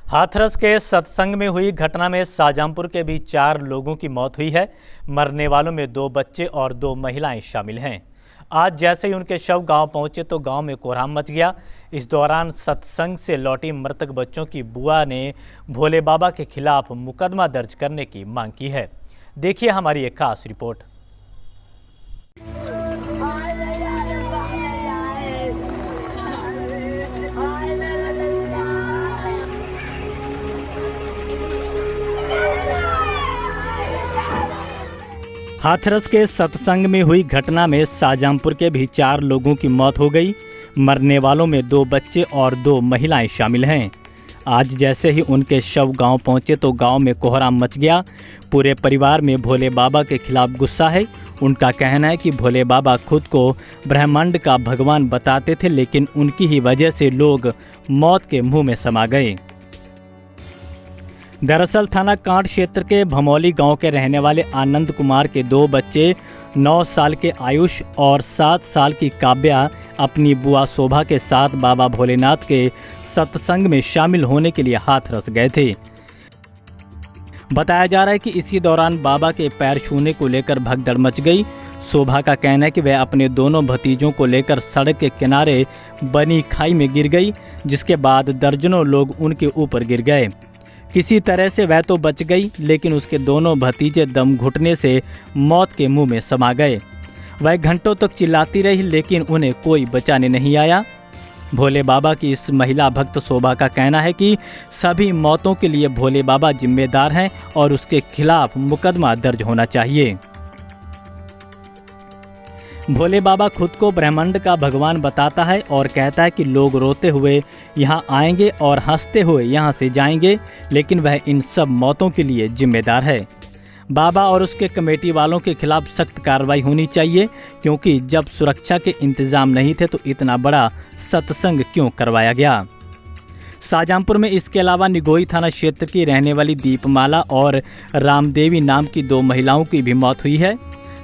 हाथरस के सत्संग में हुई घटना में शाहजहांपुर के भी 4 लोगों की मौत हुई है। मरने वालों में 2 बच्चे और 2 महिलाएं शामिल हैं। आज जैसे ही उनके शव गांव पहुंचे तो गांव में कोहराम मच गया। इस दौरान सत्संग से लौटी मृतक बच्चों की बुआ ने भोले बाबा के खिलाफ मुकदमा दर्ज करने की मांग की है। देखिए हमारी एक खास रिपोर्ट। हाथरस के सत्संग में हुई घटना में शाहजहांपुर के भी 4 लोगों की मौत हो गई। मरने वालों में 2 बच्चे और 2 महिलाएं शामिल हैं। आज जैसे ही उनके शव गांव पहुंचे तो गांव में कोहराम मच गया। पूरे परिवार में भोले बाबा के खिलाफ गुस्सा है। उनका कहना है कि भोले बाबा खुद को ब्रह्मांड का भगवान बताते थे, लेकिन उनकी ही वजह से लोग मौत के मुंह में समा गए। दरअसल थाना कांट क्षेत्र के भमौली गांव के रहने वाले आनंद कुमार के 2 बच्चे 9 साल के आयुष और 7 साल की काव्या अपनी बुआ शोभा के साथ बाबा भोलेनाथ के सत्संग में शामिल होने के लिए हाथरस गए थे। बताया जा रहा है कि इसी दौरान बाबा के पैर छूने को लेकर भगदड़ मच गई। शोभा का कहना है कि वह अपने दोनों भतीजों को लेकर सड़क के किनारे बनी खाई में गिर गई, जिसके बाद दर्जनों लोग उनके ऊपर गिर गए। किसी तरह से वह तो बच गई, लेकिन उसके दोनों भतीजे दम घुटने से मौत के मुंह में समा गए। वह घंटों तक चिल्लाती रही, लेकिन उन्हें कोई बचाने नहीं आया। भोले बाबा की इस महिला भक्त शोभा का कहना है कि सभी मौतों के लिए भोले बाबा जिम्मेदार हैं और उसके खिलाफ मुकदमा दर्ज होना चाहिए। भोले बाबा खुद को ब्रह्मांड का भगवान बताता है और कहता है कि लोग रोते हुए यहाँ आएंगे और हंसते हुए यहाँ से जाएंगे, लेकिन वह इन सब मौतों के लिए जिम्मेदार है। बाबा और उसके कमेटी वालों के खिलाफ सख्त कार्रवाई होनी चाहिए, क्योंकि जब सुरक्षा के इंतजाम नहीं थे तो इतना बड़ा सत्संग क्यों करवाया गया। शाहजहांपुर में इसके अलावा निगोई थाना क्षेत्र की रहने वाली दीपमाला और रामदेवी नाम की 2 महिलाओं की भी मौत हुई है।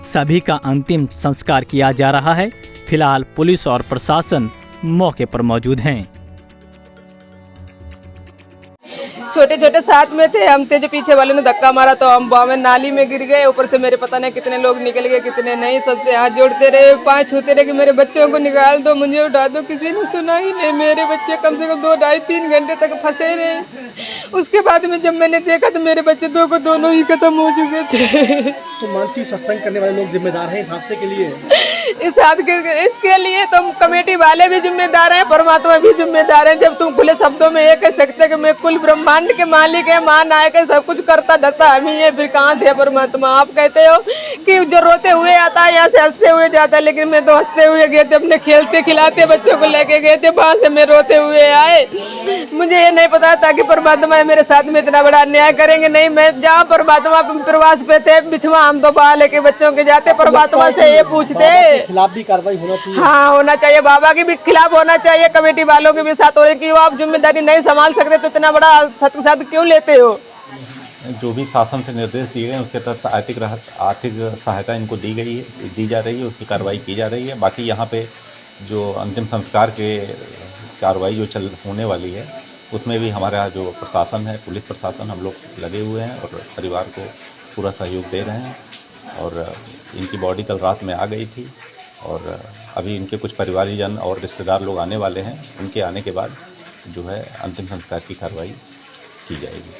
सभी का अंतिम संस्कार किया जा रहा है। फिलहाल पुलिस और प्रशासन मौके पर मौजूद हैं। छोटे छोटे साथ में थे हम थे, जो पीछे वाले ने धक्का मारा तो हम बाव में नाली में गिर गए। ऊपर से मेरे पता नहीं कितने लोग निकल गए कितने नहीं। सबसे हाथ जोड़ते रहे, पाँव छूते रहे कि मेरे बच्चों को निकाल दो, मुझे उठा दो। किसी ने सुना ही नहीं। मेरे बच्चे कम से कम 2, 2.5, 3 घंटे तक फंसे रहे। उसके बाद में जब मैंने देखा तो मेरे बच्चे दोनों ही खत्म हो चुके थे। तो मानती सत्संग करने वाले लोग जिम्मेदार हैं इस हादसे के लिए? इसके लिए तुम कमेटी वाले भी जिम्मेदार हैं, परमात्मा भी जिम्मेदार है। जब तुम खुले शब्दों में ये कह सकते कि मैं कुल ब्रह्मांड के मालिक है, महानायक है, सब कुछ करता धरता हम ही है, फिर कहाँ थे परमात्मा? आप कहते हो कि जो रोते हुए आता है यहाँ से हंसते हुए जाता है, लेकिन मैं तो हंसते हुए गए थे, अपने खेलते खिलाते बच्चों को लेके गए थे, वहाँ से मैं रोते हुए आए। मुझे ये नहीं पता था कि परमात्मा मेरे साथ में इतना बड़ा अन्याय करेंगे। नहीं, मैं जहाँ परमात्मा प्रवास पे थे बिछवा हम तो बाहर लेके बच्चों के जाते, परमात्मा से ये पूछते खिलाफ भी कार्रवाई होना चाहिए। हाँ, होना चाहिए। बाबा के भी खिलाफ होना चाहिए, कमेटी वालों के भी साथ। और कि वो आप जिम्मेदारी नहीं संभाल सकते तो इतना बड़ा सत्संग क्यों लेते हो? जो भी शासन से निर्देश दिए गए उसके तहत आर्थिक सहायता इनको दी जा रही है, उसकी कार्रवाई की जा रही है। बाकी यहाँ पे जो अंतिम संस्कार के कार्रवाई जो होने वाली है उसमें भी हमारा जो प्रशासन है, पुलिस प्रशासन, हम लोग लगे हुए हैं और परिवार को पूरा सहयोग दे रहे हैं। और इनकी बॉडी कल रात में आ गई थी और अभी इनके कुछ परिवारजन और रिश्तेदार लोग आने वाले हैं। उनके आने के बाद जो है अंतिम संस्कार की कार्रवाई की जाएगी।